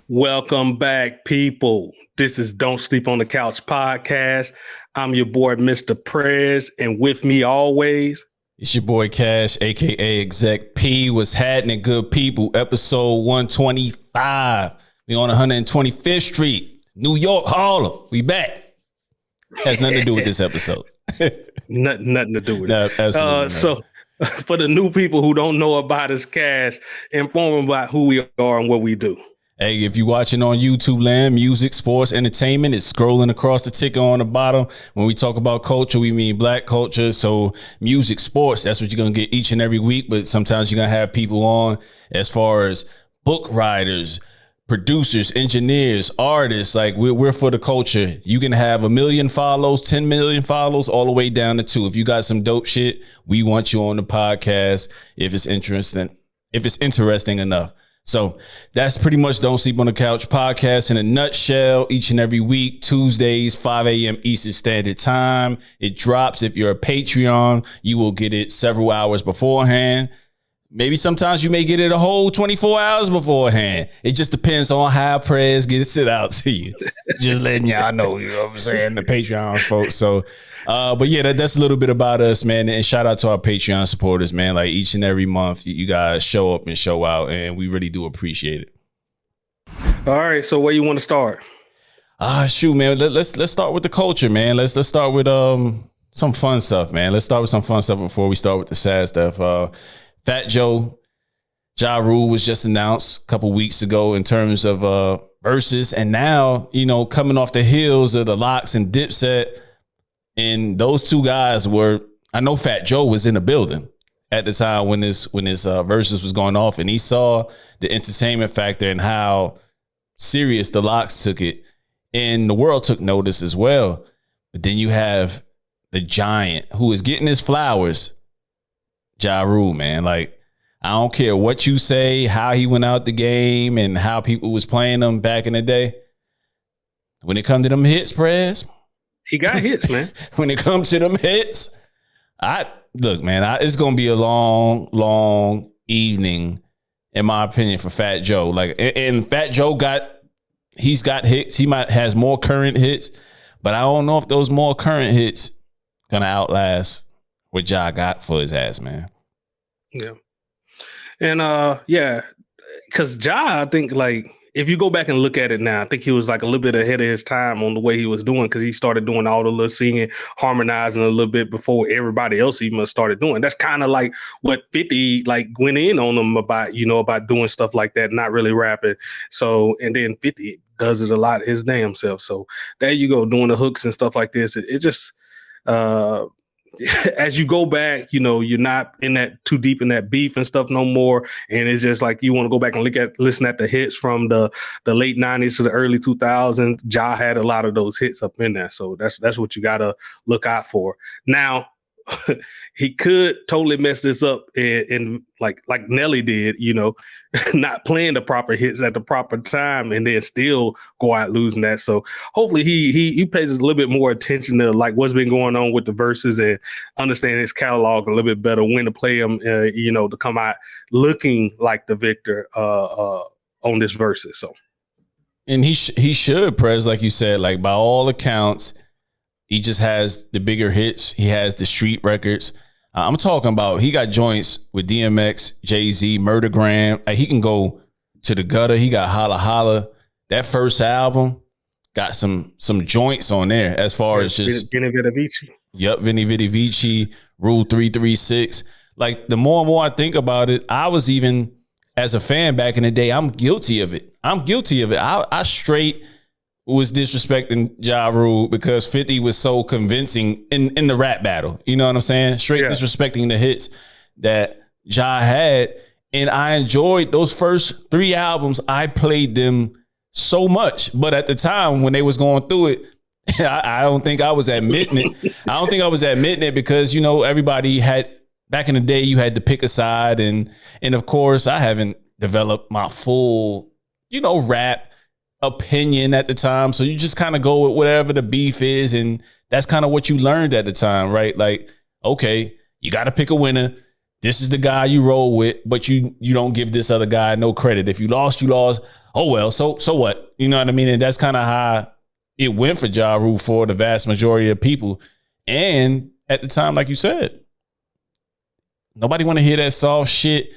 Welcome back, people. This is Don't Sleep on the Couch podcast. I'm your boy, Mr. Prez, and with me always, it's your boy Cash, aka Exec P. What's happening, good people? Episode 125. We on 125th Street, New York, Harlem. We back. Has nothing to do with this episode. nothing to do with no, it. So, for the new people who don't know about us, Cash, inform them about who we are and what we do. Hey, if you're watching on YouTube land, music, sports, entertainment, it's scrolling across the ticker on the bottom. When we talk about culture, we mean black culture. So music, sports, that's what you're going to get each and every week. But sometimes you're going to have people on as far as book writers, producers, engineers, artists. Like we're for the culture. You can have 1 million follows, 10 million follows, all the way down to 2. If you got some dope shit, we want you on the podcast if it's interesting enough. So that's pretty much Don't Sleep on the Couch podcast in a nutshell. Each and every week, Tuesdays, 5 a.m. Eastern Standard Time. It drops. If you're a Patreon, you will get it several hours beforehand. Maybe sometimes you may get it a whole 24 hours beforehand. It just depends on how Prez gets it out to you. Just letting y'all know, you know what I'm saying? The Patreons, folks. So, but yeah, that's a little bit about us, man. And shout out to our Patreon supporters, man. Like each and every month, you guys show up and show out, and we really do appreciate it. All right. So where you want to start? Shoot, man. Let's start with the culture, man. Let's start with some fun stuff, man. Let's start with some fun stuff before we start with the sad stuff. Fat Joe, Ja Rule was just announced a couple weeks ago in terms of Verzuz. And now, you know, coming off the heels of the Locks and Dipset, and those two guys I know Fat Joe was in the building at the time when this Verzuz was going off, and he saw the entertainment factor and how serious the Locks took it. And the world took notice as well. But then you have the giant who is getting his flowers, Ja Rule, man. Like, I don't care what you say, how he went out the game and how people was playing him back in the day. When it comes to them hits, Prez, he got hits, man. When it comes to them hits, it's going to be a long evening, in my opinion, for Fat Joe. Like, and Fat Joe he's got hits. He has more current hits, but I don't know if those more current hits going to outlast what Ja got for his ass, man. Yeah. And because Ja, I think, like, if you go back and look at it now, I think he was like a little bit ahead of his time on the way he was doing, because he started doing all the little singing, harmonizing a little bit before everybody else even started doing. That's kind of like what 50 like went in on him about doing stuff like that, not really rapping. So, and then 50 does it a lot his damn self. So there you go, doing the hooks and stuff like this. It just as you go back, you know, you're not in that too deep in that beef and stuff no more. And it's just like you want to go back and listen at the hits from the late 90s to the early 2000s. Ja had a lot of those hits up in there. So that's what you got to look out for. Now, he could totally mess this up and like Nelly did, you know, not playing the proper hits at the proper time and then still go out losing that. So hopefully he pays a little bit more attention to like what's been going on with the Verzuz and understand his catalog a little bit better, when to play him, to come out looking like the victor on this Verzuz. So, and he should, Prez, like you said, like by all accounts, he just has the bigger hits. He has the street records. I'm talking about he got joints with DMX, Jay-Z, Murdergram. He can go to the gutter. He got Holla Holla. That first album got some joints on there as far as just Vinny Vidi Vici. Yep, Vinny Vidi Vici, Rule 336. Like the more and more I think about it, I was even as a fan back in the day, I'm guilty of it. I straight was disrespecting Ja Rule because 50 was so convincing in the rap battle. You know what I'm saying? Straight disrespecting the hits that Ja had. And I enjoyed those first 3 albums. I played them so much. But at the time when they was going through it, I don't think I was admitting it. I don't think I was admitting it because, you know, everybody had, back in the day, you had to pick a side. And of course, I haven't developed my full, rap opinion at the time. So you just kind of go with whatever the beef is. And that's kind of what you learned at the time, right? Like, okay, you got to pick a winner. this is the guy you roll with, but you don't give this other guy no credit. If you lost, you lost. Oh well, so what? You know what I mean? And that's kind of how it went for Ja Rule for the vast majority of people. And at the time, like you said, nobody want to hear that soft shit.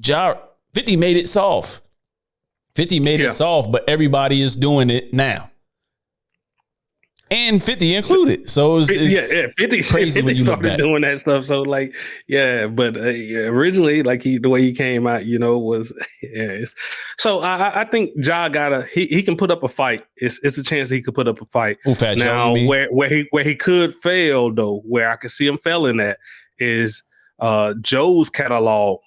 50 made it soft. 50 made it soft, but everybody is doing it now. And 50 included. So it's 50 crazy when you started doing that stuff. So like, but originally, like the way he came out, was so I think Ja he can put up a fight. It's a chance he could put up a fight. Fat now Joe, where he could fail though, where I could see him failing at is Joe's catalog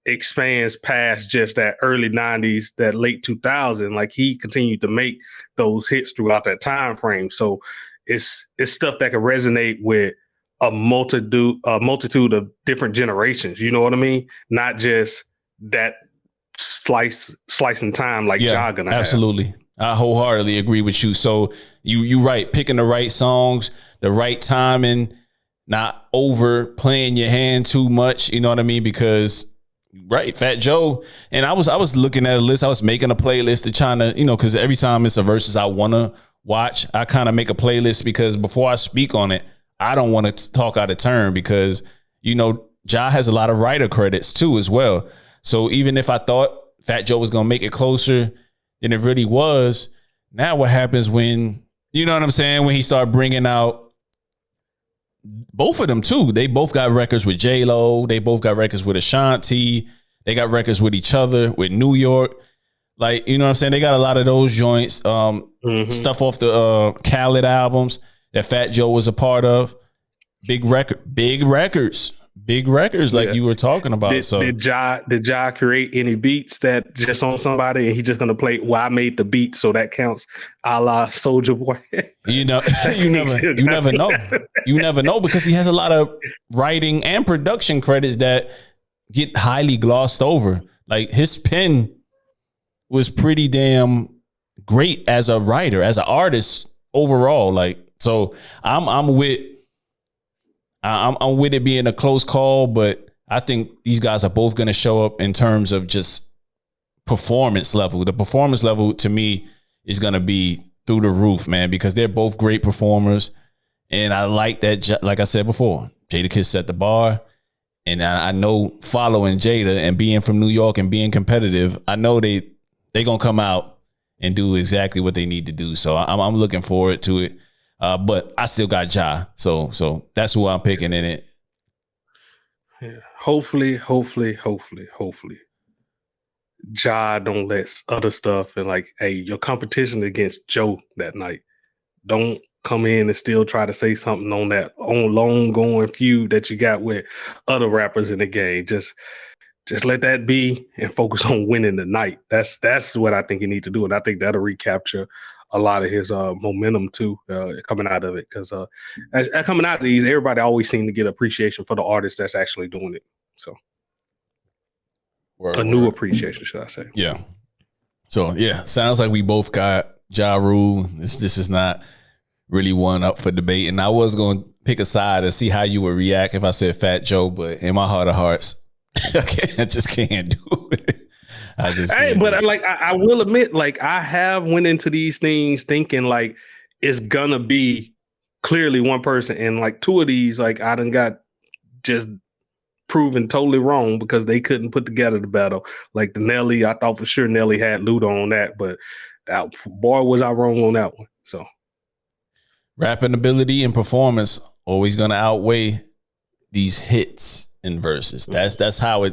expands past just that early 90s, that late 2000. Like he continued to make those hits throughout that time frame. So it's stuff that can resonate with a multitude of different generations. You know what I mean? Not just that slicing time like Ja gonna absolutely have. I wholeheartedly agree with you. So you right, picking the right songs, the right timing, not overplaying your hand too much. You know what I mean? Because right, Fat Joe. And I was looking at a list. I was making a playlist to trying to, because every time it's a Verzuz I want to watch, I kind of make a playlist because before I speak on it, I don't want to talk out of turn because, Ja has a lot of writer credits too as well. So even if I thought Fat Joe was going to make it closer than it really was, now what happens when, you know what I'm saying, when he started bringing out both of them too. They both got records with J-Lo. They both got records with Ashanti. They got records with each other, with New York. Like, you know what I'm saying? They got a lot of those joints, stuff off the Khaled albums that Fat Joe was a part of. Big records like you were talking about. Did Ja create any beats that just on somebody and he just gonna play, I made the beat, so that counts, a la Soulja Boy? You never know. You never know because he has a lot of writing and production credits that get highly glossed over. Like his pen was pretty damn great as a writer, as an artist overall. Like, so I'm with it being a close call, but I think these guys are both going to show up in terms of just performance level. The performance level to me is going to be through the roof, man, because they're both great performers. And I like that, like I said before, Jadakiss set the bar. And I know following Jada and being from New York and being competitive, I know they going to come out and do exactly what they need to do. So I'm looking forward to it. But I still got Ja. So that's who I'm picking in it. Yeah. Hopefully, Ja don't let other stuff and like, hey, your competition against Joe that night, don't come in and still try to say something on that long going feud that you got with other rappers in the game. Just let that be and focus on winning the night. That's what I think you need to do. And I think that'll recapture a lot of his momentum too, coming out of it. Because as coming out of these, everybody always seems to get appreciation for the artist that's actually doing it. So new appreciation, should I say. Yeah. So yeah, sounds like we both got Ja Rule. This is not really one up for debate. And I was going to pick a side and see how you would react if I said Fat Joe, but in my heart of hearts, I just can't do it. I will admit, like, I have went into these things thinking like it's gonna be clearly one person, and like two of these, like I done got just proven totally wrong because they couldn't put together the battle. Like the Nelly, I thought for sure Nelly had Luda on that, but boy was I wrong on that one. So rapping ability and performance always gonna outweigh these hits and verses. That's how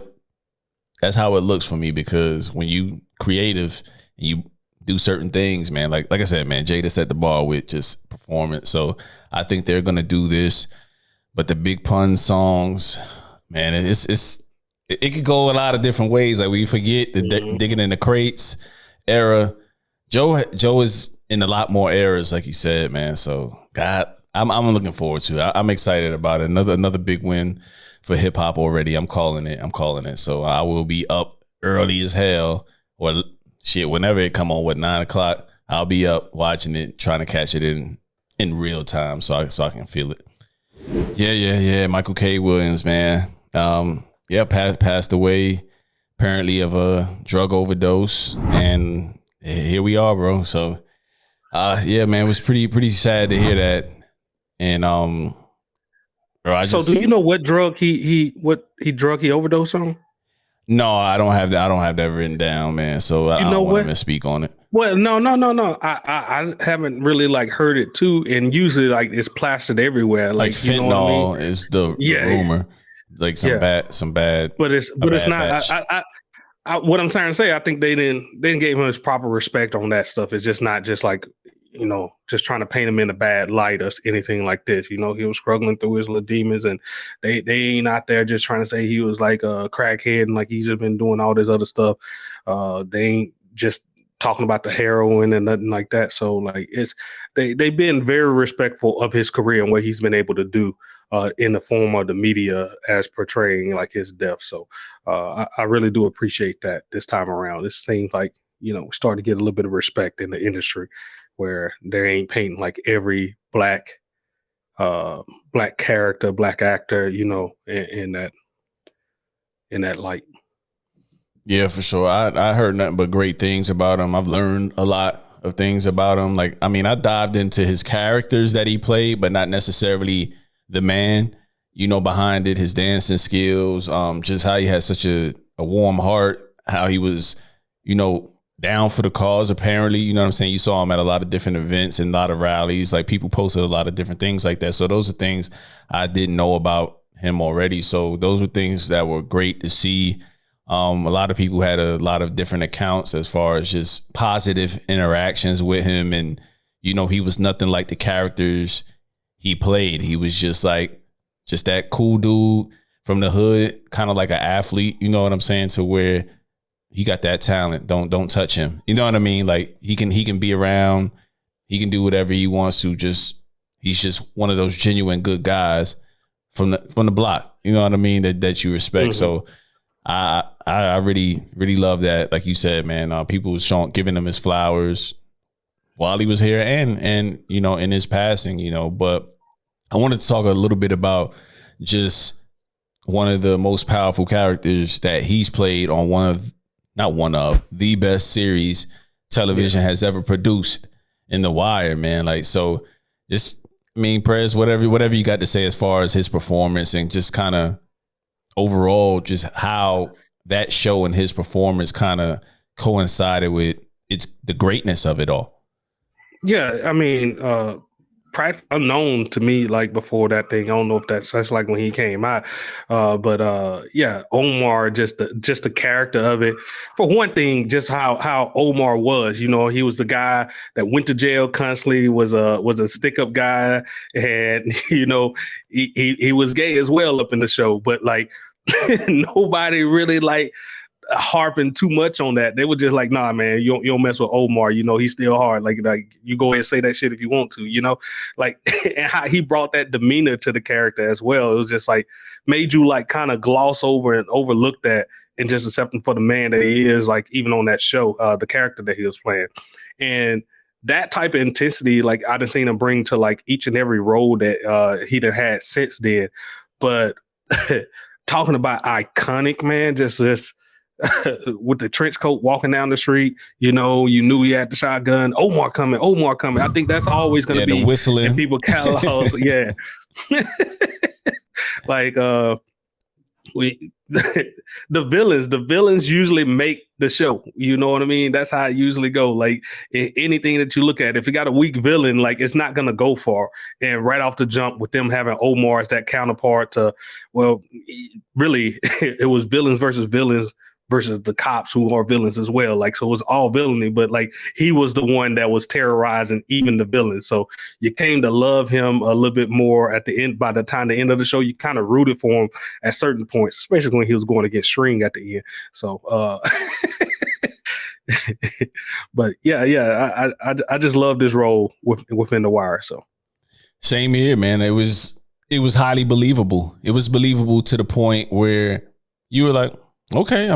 it looks for me, because when you creative and you do certain things, man, like I said, man, Jada set the bar with just performance. So I think they're gonna do this. But the big pun songs, man, it could go a lot of different ways. Like we forget the digging in the crates era. Joe is in a lot more eras, like you said, man. So God, I'm looking forward to it. I'm excited about it. Another big win for hip hop already. I'm calling it. So I will be up early as hell, or shit, whenever it come on, 9 o'clock, I'll be up watching it, trying to catch it in real time so I can feel it. Yeah. Michael K. Williams, man. Yeah, passed away apparently of a drug overdose, and here we are, bro. So, yeah, man, it was pretty sad to hear that. And bro, So do you know what drug he drug he overdosed on? no, I don't have that. I don't have that written down, man. So I You know don't want to what? misspeak on it. Well, no. I haven't really like heard it too, and usually like it's plastered everywhere. Like Like you know what I mean? fentanyl is the Yeah, rumor. Like some yeah. bad, But a it's bad not. batch. What I'm trying to say, I think they didn't give him his proper respect on that stuff. It's just not just like just trying to paint him in a bad light or anything like this. He was struggling through his little demons, and they ain't out there just trying to say he was like a crackhead and like he's just been doing all this other stuff. They ain't just talking about the heroin and nothing like that. So like they've been very respectful of his career and what he's been able to do in the form of the media as portraying like his death. So I really do appreciate that this time around. It seems like, we're starting to get a little bit of respect in the industry where they ain't painting like every black character, black actor, in that light. Yeah, for sure. I heard nothing but great things about him. I've learned a lot of things about him. Like, I mean, I dived into his characters that he played, but not necessarily the man, behind it, his dancing skills, just how he had such a warm heart, how he was, down for the cause, apparently. You know what I'm saying? You saw him at a lot of different events and a lot of rallies. Like, people posted a lot of different things like that. So those are things I didn't know about him already. So those were things that were great to see. A lot of people had a lot of different accounts as far as just positive interactions with him. And, he was nothing like the characters he played. He was just that cool dude from the hood, kind of like an athlete, you know what I'm saying? To where he got that talent. Don't touch him. You know what I mean? Like he can be around, he can do whatever he wants to. He's just one of those genuine good guys from the block. You know what I mean? That you respect. Mm-hmm. So I really, really love that. Like you said, man, people was giving him his flowers while he was here and in his passing, but I wanted to talk a little bit about just one of the most powerful characters that he's played on the best series television has ever produced, in The Wire, man. Like, so just, Prez, whatever you got to say as far as his performance and just kind of overall, just how that show and his performance kind of coincided with the greatness of it all. Yeah, unknown to me, like before that thing. I don't know if that's like when he came out, but yeah, Omar, just the character of it. For one thing, just how Omar was. He was the guy that went to jail constantly, was a stick up guy, and he was gay as well up in the show, but like nobody really like harping too much on that. They were just like, nah, man, you don't mess with Omar. He's still hard. Like you go ahead and say that shit if you want to, like, and how he brought that demeanor to the character as well. It was just like made you like kind of gloss over and overlook that and just accept him for the man that he is, like even on that show, the character that he was playing. And that type of intensity, like I done seen him bring to like each and every role that he done had since then. But talking about iconic, man, just with the trench coat walking down the street, you knew he had the shotgun. Omar coming. I think that's always going to be the whistling in people catalogs. Yeah. Like the villains usually make the show. You know what I mean? That's how it usually go. Like anything that you look at, if you got a weak villain, like it's not going to go far. And right off the jump with them having Omar as that counterpart to, well, really it was villains versus the cops who are villains as well. Like, so it was all villainy, but like he was the one that was terrorizing even the villains. So you came to love him a little bit more at the end. By the time the end of the show, you kind of rooted for him at certain points, especially when he was going against String at the end. So, but yeah, I just love this role within The Wire. So same here, man. It was highly believable. It was believable to the point where you were like, okay,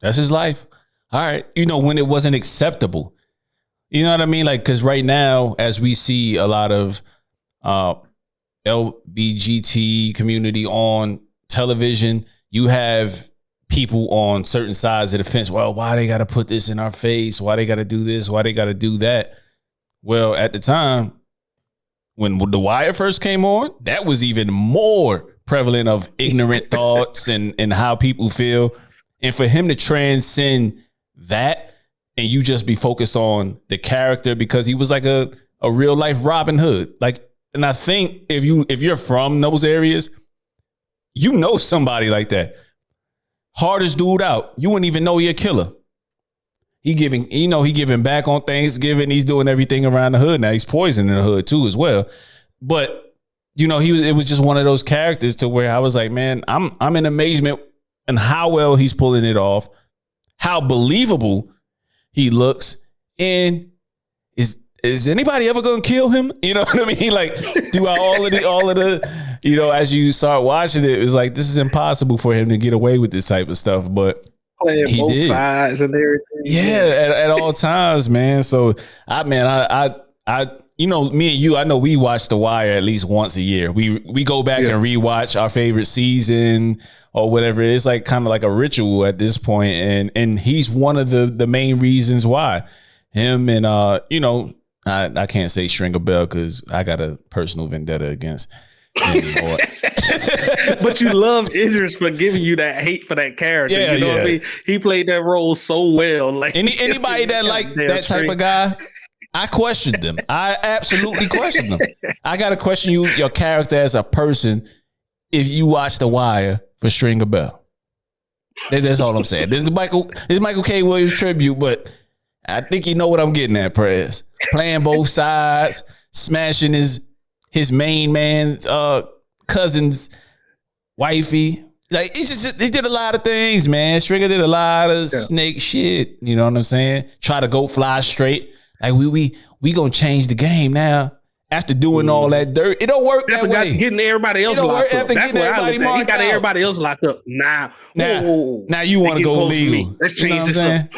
that's his life. All right. When it wasn't acceptable, you know what I mean? Like, cause right now, as we see a lot of LBGT community on television, you have people on certain sides of the fence. Well, why they got to put this in our face? Why they got to do this? Why they got to do that? Well, at the time when The Wire first came on, that was even more prevalent of ignorant thoughts and how people feel. And for him to transcend that and you just be focused on the character, because he was like a real life Robin Hood. Like, and I think if you're from those areas, you know somebody like that. Hardest dude out. You wouldn't even know he a killer. He giving back on Thanksgiving. He's doing everything around the hood. Now he's poisoning the hood too as well. But it was just one of those characters to where I was like, man, I'm in amazement and how well he's pulling it off, how believable he looks, and is anybody ever gonna kill him? You know what I mean? Like throughout all of the, as you start watching it, it's like this is impossible for him to get away with this type of stuff. But playing he both did. Sides and everything. Yeah, at all times, man. So I me and you, I know we watch The Wire at least once a year. We go back and rewatch our favorite season or whatever. It's like kind of like a ritual at this point, and he's one of the main reasons why. Him and I can't say Stringer Bell because I got a personal vendetta against him. But you love Idris for giving you that hate for that character. Yeah, you know what I mean? He played that role so well. Like anybody that like that type of guy, I questioned them. I absolutely questioned them. I gotta question your character as a person if you watch The Wire for Stringer Bell. That's all I'm saying. This is Michael K. Williams tribute, but I think you know what I'm getting at, Perez. Playing both sides, smashing his main man's cousin's wifey. Like he did a lot of things, man. Stringer did a lot of snake shit. You know what I'm saying? Try to go fly straight. Like we gonna change the game now. After doing all that dirt, it don't work that way. Getting everybody else locked up. That's where I looked at. He got everybody else locked up. Now you want to go legal. Let's change this up.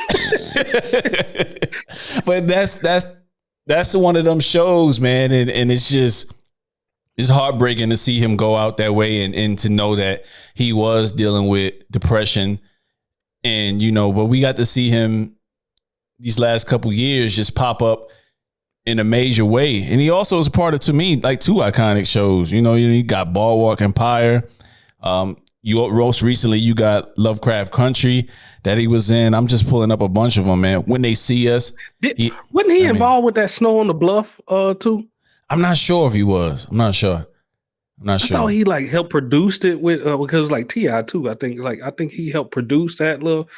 But that's one of them shows, man. And it's heartbreaking to see him go out that way and to know that he was dealing with depression. And, but we got to see him these last couple years just pop up in a major way. And he also is a part of, to me, like two iconic shows. You got Boardwalk Empire. Most recently, you got Lovecraft Country that he was in. I'm just pulling up a bunch of them, man. When They See Us. Wasn't he involved with that Snow on the Bluff too? I'm not sure if he was. I'm not sure. I thought he like helped produced it with because like T.I. too. I think he helped produce that little.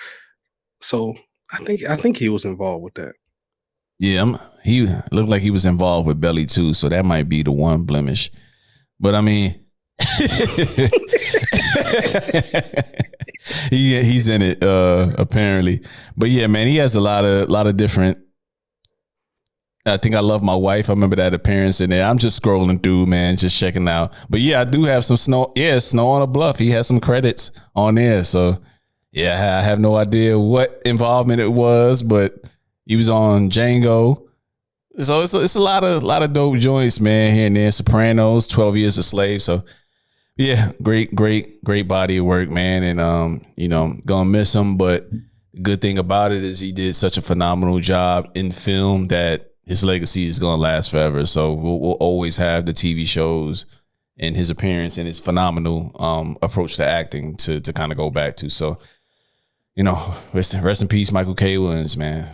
So I think he was involved with that. Yeah, he looked like he was involved with Belly too, so that might be the one blemish. But I mean, he's in it apparently. But yeah, man, he has a lot of different. I think I Love My Wife. I remember that appearance in there. I'm just scrolling through, man, just checking out. But yeah, I do have some Snow. Yeah, Snow on a Bluff. He has some credits on there. So yeah, I have no idea what involvement it was, but he was on Django. So it's a lot of dope joints, man, here and there. Sopranos, 12 Years a Slave. So yeah, great body of work, man. And gonna miss him, but the good thing about it is he did such a phenomenal job in film that his legacy is gonna last forever. So we'll always have the TV shows and his appearance and his phenomenal approach to acting to kind of go back to. So, rest in peace, Michael K. Williams, man.